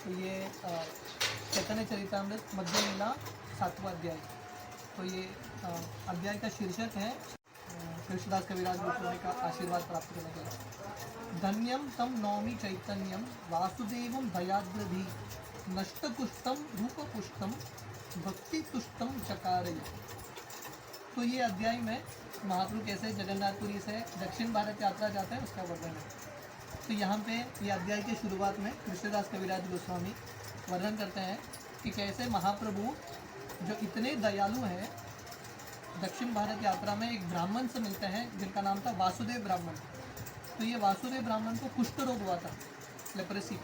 तो ये चैतन्य चरितामृत मध्य लीला 7वां अध्याय। तो ये अध्याय का शीर्षक है कृष्णदास कविराज गोस्वामी का आशीर्वाद प्राप्त करने के लिए। धन्यम तम नौमी चैतन्यम वासुदेवम दयाद्रधि नष्टकुष्टम रूपपुष्टम भक्ति तुष्टम चकारय। तो ये अध्याय में महाप्रभु कैसे जगन्नाथपुरी से दक्षिण भारत यात्रा जाते हैं उसका वर्णन है। तो यहाँ पे ये अध्याय की शुरुआत में कृष्णदास कविराज गोस्वामी वर्णन करते हैं कि कैसे महाप्रभु जो इतने दयालु हैं दक्षिण भारत यात्रा में एक ब्राह्मण से मिलते हैं जिनका नाम था वासुदेव ब्राह्मण। तो ये वासुदेव ब्राह्मण को कुष्ठ रोग हुआ था, लेप्रेसी।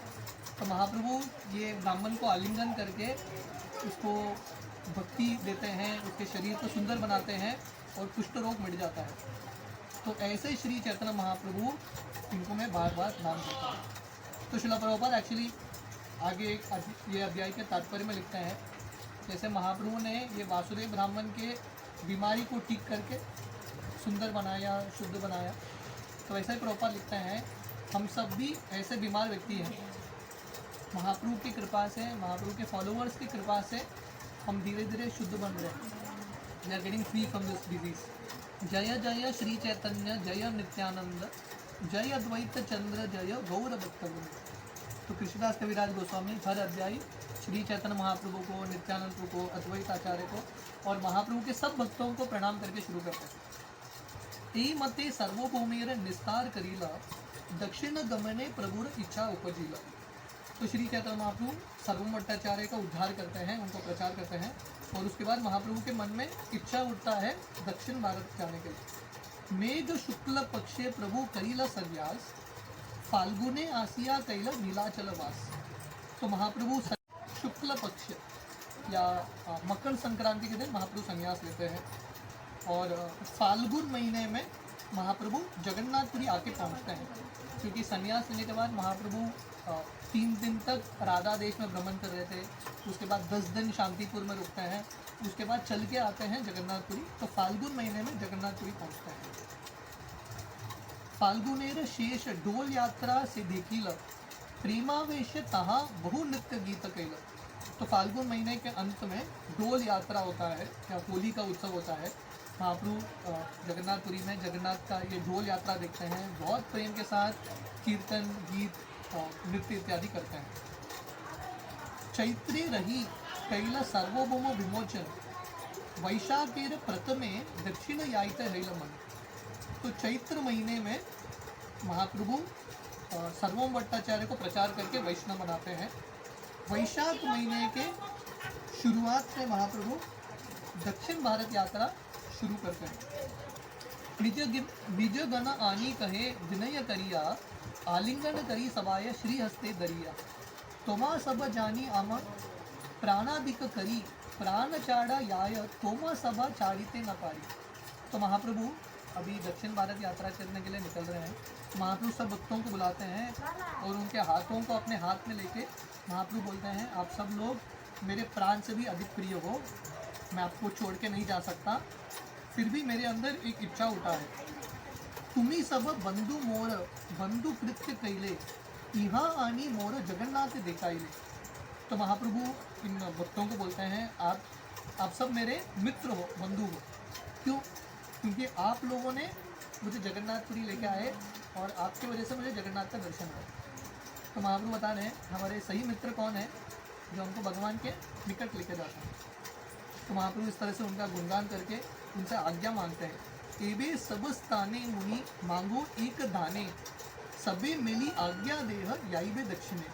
तो महाप्रभु ये ब्राह्मण को आलिंगन करके उसको भक्ति देते हैं, उसके शरीर को सुंदर बनाते हैं और कुष्ठ रोग मिट जाता है। तो ऐसे श्री चैतन्य महाप्रभु इनको मैं बार बार नाम देता हूँ। तो शिला प्रभुपाद एक्चुअली आगे ये अध्याय के तात्पर्य में लिखते हैं जैसे महाप्रभु ने ये वासुदेव ब्राह्मण के बीमारी को ठीक करके सुंदर बनाया, शुद्ध बनाया। तो ऐसा ही प्रभुपाद लिखते हैं हम सब भी ऐसे बीमार व्यक्ति हैं, महाप्रभु की कृपा से, महाप्रभु के फॉलोअर्स की कृपा से हम धीरे धीरे शुद्ध बन रहे हैं। We are getting free from this disease. जय जय श्री चैतन्य जय नित्यानंद जय अद्वैत चंद्र जय गौर भक्तवृंद। तो कृष्णदास कविराज गोस्वामी हर अध्याय श्री चैतन्य महाप्रभु को, नित्यानंद प्रभु को, अद्वैत आचार्य को और महाप्रभु के सब भक्तों को प्रणाम करके शुरू करते हैं। ई मते सर्वभौमेर निस्तार करीला दक्षिण गमने प्रभुर इच्छा उपजीला। तो श्री चैतन्य महाप्रभु सर्वम भट्टाचार्य का उद्धार करते हैं, उनको प्रचार करते हैं और उसके बाद महाप्रभु के मन में इच्छा उठता है दक्षिण भारत जाने के लिए। मेघ शुक्ल पक्षे प्रभु करीला संन्यास फाल्गुने आसिया कैल नीलाचल वास। तो महाप्रभु शुक्ल पक्ष या मकर संक्रांति के दिन महाप्रभु संन्यास लेते हैं और फाल्गुन महीने में महाप्रभु जगन्नाथपुरी आके पहुंचते हैं, क्योंकि संन्यास लेने के बाद महाप्रभु 3 दिन तक राधा देश में भ्रमण कर रहे थे। उसके बाद 10 दिन शांतिपुर में रुकते हैं, उसके बाद चल के आते हैं जगन्नाथपुरी। तो फाल्गुन महीने में जगन्नाथपुरी पहुंचते हैं। फाल्गुनेर शेष डोल यात्रा से देखील प्रेमावेश तहा बहु नृत्य गीत कैल। तो फाल्गुन महीने के अंत में डोल यात्रा होता है या होली का उत्सव होता है। महाप्रभु जगन्नाथपुरी में जगन्नाथ का ये डोल यात्रा देखते हैं, बहुत प्रेम के साथ कीर्तन, गीत, नृत्य इत्यादि करते हैं। चैत्रे रही कैल सार्वभौम विमोचन वैशाखेर प्रथमे दक्षिण यायत हैलमन। तो चैत्र महीने में महाप्रभु सर्वम भट्टाचार्य को प्रचार करके वैष्णव बनाते हैं। वैशाख महीने के शुरुआत में महाप्रभु दक्षिण भारत यात्रा शुरू करते हैं। निज गण आनी कहे विनय करिया आलिंगन करी सबाय श्री हस्ते दरिया। तोमा सब जानी आम प्राणाधिक करी प्राण चाड़ा याय तोमा सभा चाड़ीते न पारी। तो महाप्रभु अभी दक्षिण भारत यात्रा करने के लिए निकल रहे हैं। महाप्रभु सब भक्तों को बुलाते हैं और उनके हाथों को अपने हाथ में लेके महाप्रभु बोलते हैं आप सब लोग मेरे प्राण से भी अधिक प्रिय हो, मैं आपको छोड़ के नहीं जा सकता, फिर भी मेरे अंदर एक इच्छा उठा है। तुम्ही सब बंधु मोर बंधु कृत्य कैले यहाँ आनी मोर जगन्नाथ देखाइले। तो महाप्रभु इन भक्तों को बोलते हैं आप सब मेरे मित्र हो, बंधु हो। क्यों? क्योंकि आप लोगों ने मुझे जगन्नाथपुरी लेके आए और आपकी वजह से मुझे जगन्नाथ का दर्शन हुआ। तो महाप्रभु बता रहे हैं हमारे सही मित्र कौन है, जो हमको भगवान के निकट लेके जाते हैं। तो महाप्रभु इस तरह से उनका गुणगान करके उनसे आज्ञा मांगते हैं। एबे सब स्थाने मुनि मांगो एक दाने सबे मिली आज्ञा देह याइबे दक्षिणे।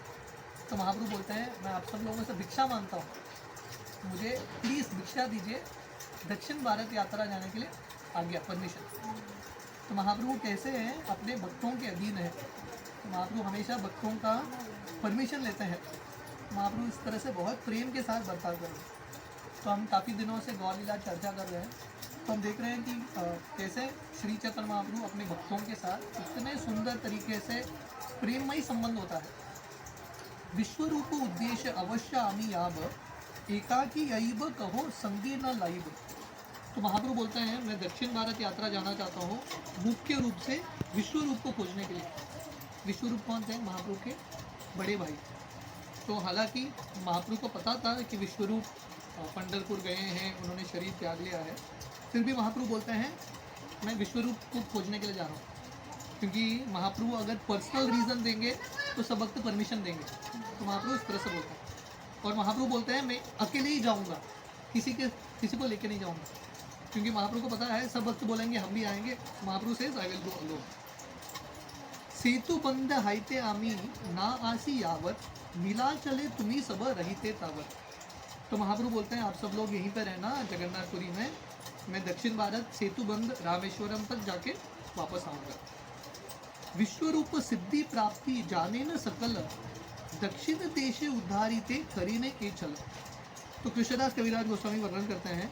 तो महाप्रभु बोलते हैं मैं आप सब लोगों से भिक्षा मांगता हूँ, मुझे प्लीज़ भिक्षा दीजिए, दक्षिण भारत यात्रा जाने के लिए आज्ञा, परमिशन। तो महाप्रभु कैसे हैं, अपने भक्तों के अधीन है। तो महाप्रभु हमेशा भक्तों का परमिशन लेते हैं। महाप्रभु इस तरह से बहुत प्रेम के साथ बर्ताव कर रहे हैं। तो हम काफ़ी दिनों से गौर लीला चर्चा कर रहे हैं, तो हम देख रहे हैं कि कैसे श्री चैतन्य महाप्रभु अपने भक्तों के साथ इतने सुंदर तरीके से प्रेममयी संबंध होता है। विश्वरूप उद्देश्य अवश्य आमी याब एकाकी यईब कहो संगी न लाइब। तो महाप्रभु बोलते हैं मैं दक्षिण भारत यात्रा जाना चाहता हूँ मुख्य रूप से विश्व रूप को खोजने के लिए। विश्व रूप कौन थे? महाप्रभु के बड़े भाई। तो हालांकि महाप्रभु को पता था कि विश्वरूप पंढरपुर गए हैं, उन्होंने शरीर त्याग लिया है, फिर भी महाप्रभु बोलते हैं मैं विश्वरूप को खोजने के लिए जा रहा हूँ। क्योंकि महाप्रभु अगर पर्सनल रीज़न देंगे तो सब वक्त परमिशन देंगे, तो महाप्रभु इस तरह से बोलते हैं। और महाप्रभु बोलते हैं मैं अकेले ही जाऊँगा, किसी को लेके नहीं जाऊँगा, क्योंकि महाप्रभु को पता है सब वक्त बोलेंगे हम भी आएंगे। महाप्रभु से आई विल गो अलोन। सेतु बंद हाइते आमी ना आसी यावत, मिला चले तुम्ही सब रहीते तावत। तो महाप्रभु बोलते हैं आप सब लोग यहीं पर रहना जगन्नाथपुरी में, मैं दक्षिण भारत सेतु बंद रामेश्वरम तक जाके वापस आऊँगा। विश्वरूप सिद्धि प्राप्ति जाने न सकल, दक्षिण देशे उद्धारिते करीने के चल। तो कृष्णदास कविराज गोस्वामी वर्णन करते हैं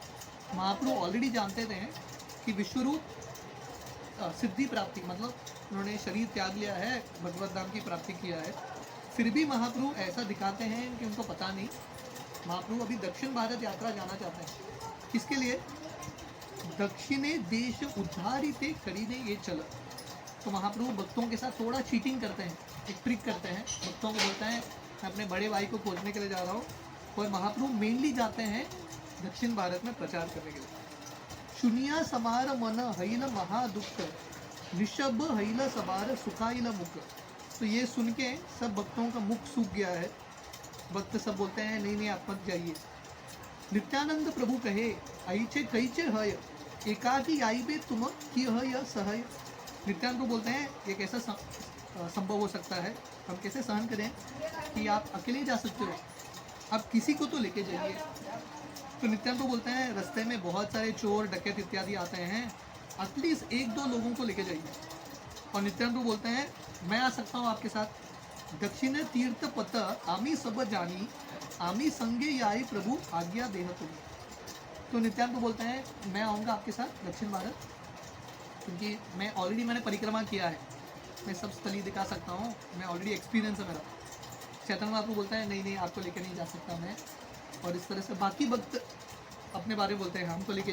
महाप्रभु ऑलरेडी जानते थे कि विश्वरूप सिद्धि प्राप्ति मतलब उन्होंने शरीर त्याग लिया है, भगवत धाम की प्राप्ति किया है, फिर भी महाप्रभु ऐसा दिखाते हैं कि उनको पता नहीं। महाप्रभु अभी दक्षिण भारत यात्रा जाना चाहते हैं, किसके लिए? दक्षिणे देश उद्धारिते करीने ये चल। तो महाप्रभु भक्तों के साथ थोड़ा चीटिंग करते हैं, एक ट्रिक करते हैं, भक्तों को बोलते हैं मैं अपने बड़े भाई को खोजने के लिए जा रहा हूँ, और महाप्रभु मेनली जाते हैं दक्षिण भारत में प्रचार करने के लिए। शुनिया समार मन हईल महादुख, ऋषभ हईल सबार सुखाइल मुख। तो ये सुन के सब भक्तों का मुख सूख गया है, भक्त सब बोलते हैं नहीं नहीं आप मत जाइए। नित्यानंद प्रभु कहे ऐचे कैचे हय, एकाकी आईबे तुम की हय सहय। नित्यानंद प्रभु बोलते हैं ये कैसा संभव हो सकता है, हम कैसे सहन करें कि आप अकेले जा सकते हो, आप किसी को तो लेके जाइए। तो नित्यानंद प्रभु बोलते हैं रास्ते में बहुत सारे चोर डकैत इत्यादि आते हैं, एटलीस्ट एक दो लोगों को लेके जाइए। और नित्यानंद प्रभु बोलते हैं मैं आ सकता हूँ आपके साथ। दक्षिण तीर्थ पथ आमी सब जानी, आमी संगे याई प्रभु आज्ञा देह तुम्हें। तो नित्यानंद प्रभु बोलते हैं मैं आऊँगा आपके साथ दक्षिण भारत, क्योंकि मैंने परिक्रमा किया है, मैं सब स्थली दिखा सकता हूँ, मैं ऑलरेडी एक्सपीरियंस है मेरा। चैतन्य महाप्रभु बोलता है नहीं नहीं आपको लेके नहीं जा सकता मैं। और इस तरह से बाकी भक्त अपने बारे में बोलते हैं हमको लेके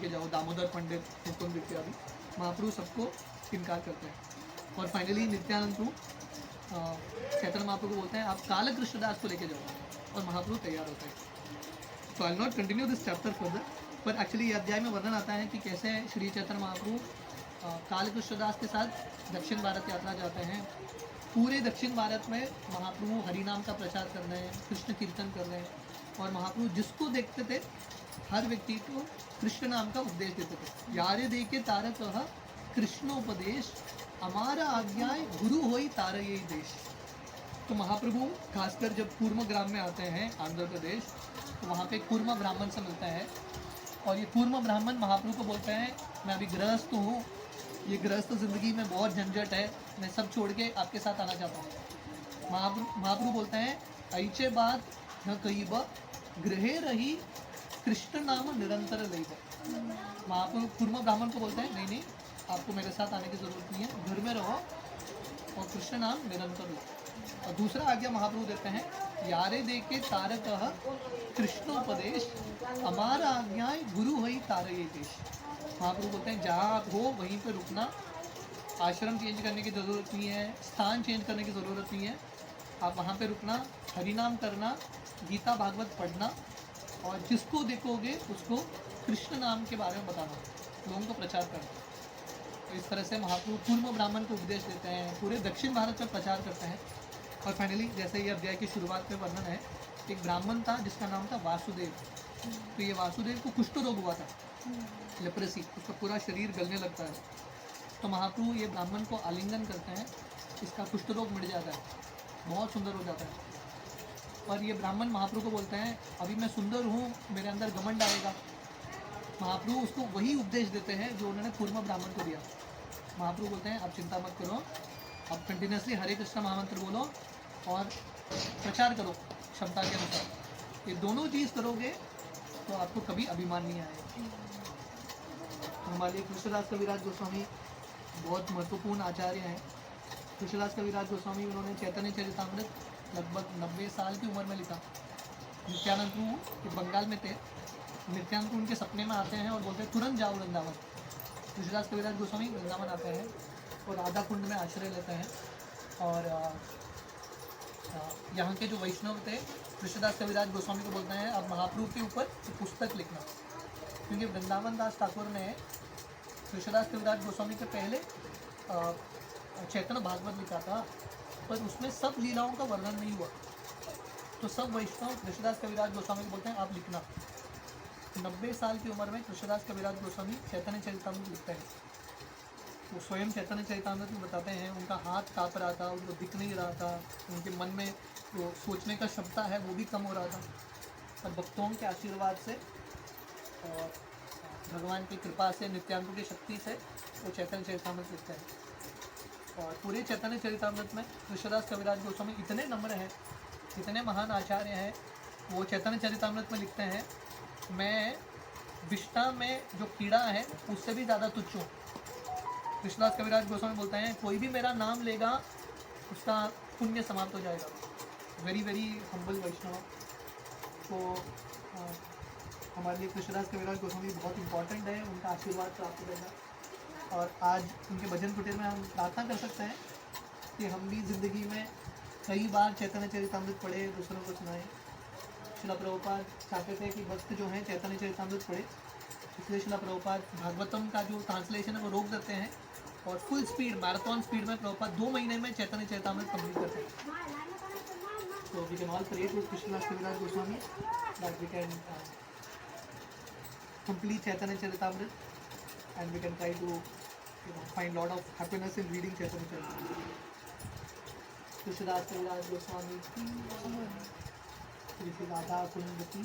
जाओ, दामोदर पंडित, मुकुंद इत्यादि। महाप्रभु सबको इनकार करते हैं। और फाइनली नित्यानंद प्रभु चैतन्य महाप्रभु बोलते हैं आप काल कृष्णदास को लेके जाओ, और महाप्रभु तैयार होते हैं। तो I will not continue this chapter further, पर एक्चुअली ये अध्याय में वर्णन आता है कि कैसे श्री चैतन्य महाप्रभु काल कृष्णदास के साथ दक्षिण भारत यात्रा जाते हैं। पूरे दक्षिण भारत में महाप्रभु हरिनाम का प्रचार कर रहे हैं, कृष्ण कीर्तन कर रहे हैं, और महाप्रभु जिसको देखते थे हर व्यक्ति को कृष्ण नाम का उपदेश देते थे। यारे देखे तारक कृष्णोपदेश, हमारा आज्ञाएं गुरु होई तारा यही देश। तो महाप्रभु खासकर जब कूर्म ग्राम में आते हैं आंध्र प्रदेश, तो वहाँ पे कूर्म ब्राह्मण से मिलता है, और ये कूर्म ब्राह्मण महाप्रभु को बोलते हैं मैं अभी गृहस्थ हूँ, ये गृहस्थ ज़िंदगी में बहुत झंझट है, मैं सब छोड़ के आपके साथ आना चाहता हूँ। महाप्रभु बोलते हैं ऐचे बात न कही ब, गृहे रही कृष्ण नाम निरंतर लई ब। महाप्रभु कूर्म ब्राह्मण को बोलते हैं नहीं नहीं आपको मेरे साथ आने की ज़रूरत नहीं है, घर में रहो और कृष्ण नाम निरंतर लो। और दूसरा आज्ञा महाप्रभु देते हैं यारे देखे तारक कृष्णोपदेश, हमारा आज्ञाएं गुरु हई तारे ये देश। महाप्रभु बोलते हैं जहाँ आप हो वहीं पर रुकना, आश्रम चेंज करने की ज़रूरत नहीं है, स्थान चेंज करने की ज़रूरत नहीं है, आप वहाँ पे रुकना, हरिनाम करना, गीता भागवत पढ़ना, और जिसको देखोगे उसको कृष्ण नाम के बारे में बताना, लोगों को प्रचार करना। तो इस तरह से महाप्रभु कूर्म ब्राह्मण को उपदेश देते हैं, पूरे दक्षिण भारत में प्रचार करते हैं। और फाइनली जैसे ये अध्याय की शुरुआत में वर्णन है, एक ब्राह्मण था जिसका नाम था वासुदेव। तो ये वासुदेव को कुष्ठ रोग हुआ था, लेप्रेसी, उसका पूरा शरीर गलने लगता है। तो महाप्रभु ये ब्राह्मण को आलिंगन करते हैं, इसका कुष्ठ रोग मिट जाता है, बहुत सुंदर हो जाता है। और ये ब्राह्मण महाप्रभु को बोलते हैं अभी मैं सुंदर हूँ, मेरे अंदर घमंड आएगा। महाप्रभु उसको वही उपदेश देते हैं जो उन्होंने कूर्म ब्राह्मण को दिया। महाप्रभु बोलते हैं आप चिंता मत करो, आप कंटिन्यूसली हरे कृष्ण महामंत्र बोलो और प्रचार करो क्षमता के अनुसार। ये दोनों चीज़ करोगे तो आपको कभी अभिमान नहीं आएगा। हमारे कृष्णदास कविराज गोस्वामी बहुत महत्वपूर्ण आचार्य हैं। कृष्णदास कविराज गोस्वामी उन्होंने चैतन्य चरितामृत लगभग 90 साल की उम्र में लिखा। नित्यानंद प्रभु बंगाल में थे, नित्यानंद प्रभु उनके सपने में आते हैं और बोलते हैं तुरंत जाओ वृंदावन। कृष्णदास कविराज गोस्वामी वृंदावन आते हैं और राधा कुंड में आश्रय लेते हैं, और यहाँ के जो वैष्णव थे कृष्णदास कविराज गोस्वामी को बोलते हैं अब महाप्रभु के ऊपर एक पुस्तक लिखना, क्योंकि वृंदावन दास ठाकुर ने कृष्णदास कविराज गोस्वामी के पहले चैतन्य भागवत लिखा था, पर उसमें सब लीलाओं का वर्णन नहीं हुआ। तो सब वैष्णव कृष्णदास कविराज गोस्वामी को बोलते हैं आप लिखना। 90 साल की उम्र में कृष्णदास कविराज गोस्वामी चैतन्य चरितामृत लिखते हैं। वो स्वयं चैतन्य चरितामृत में बताते हैं उनका हाथ काँप रहा था, उनको दिख नहीं रहा था, उनके मन में जो सोचने का क्षमता है वो भी कम हो रहा था, और भक्तों के आशीर्वाद से और भगवान की कृपा से, नित्यानंद की शक्ति से वो चैतन्य चरितामृत लिखते हैं। और पूरे चैतन्य चरितामृत में कृष्णदास कविराज गोस्वामी इतने नम्र हैं, इतने महान आचार्य हैं। वो चैतन्य चरितामृत में लिखते हैं मैं विष्णा में जो कीड़ा है उससे भी ज़्यादा तुच्छ हूँ। कृष्णदास कविराज गोस्वामी बोलते हैं कोई भी मेरा नाम लेगा उसका पुण्य समाप्त हो जाएगा। वेरी वेरी हम्बल वैष्णव। तो हमारे लिए कृष्णदास कविराज गोस्वामी बहुत इंपॉर्टेंट है, उनका आशीर्वाद प्राप्त करना। और आज उनके भजन कुटीर में हम प्रार्थना कर सकते हैं कि हम भी ज़िंदगी में कई बार चैतन्य चरितामृत पढ़े, दूसरों को सुनाएं। शिला प्रभुपाद चाहते थे कि भक्त जो हैं चैतन्य चरितामृत पढ़े, इसलिए शिला प्रभुपाद भागवतम का जो ट्रांसलेशन है वो रोक देते हैं और फुल स्पीड मैराथन स्पीड में प्रभुपाद 2 महीने में चैतन्य चरितामृत कंप्लीट करते हैं। तो we can all pray to Krishnadas Kaviraj Goswami that we can complete Chaitanya Charitamrita, and we can try to find lot of happiness in reading Chaitanya Charitamrita. Krishnadas Kaviraj Goswami ki Shri Radha Kund ki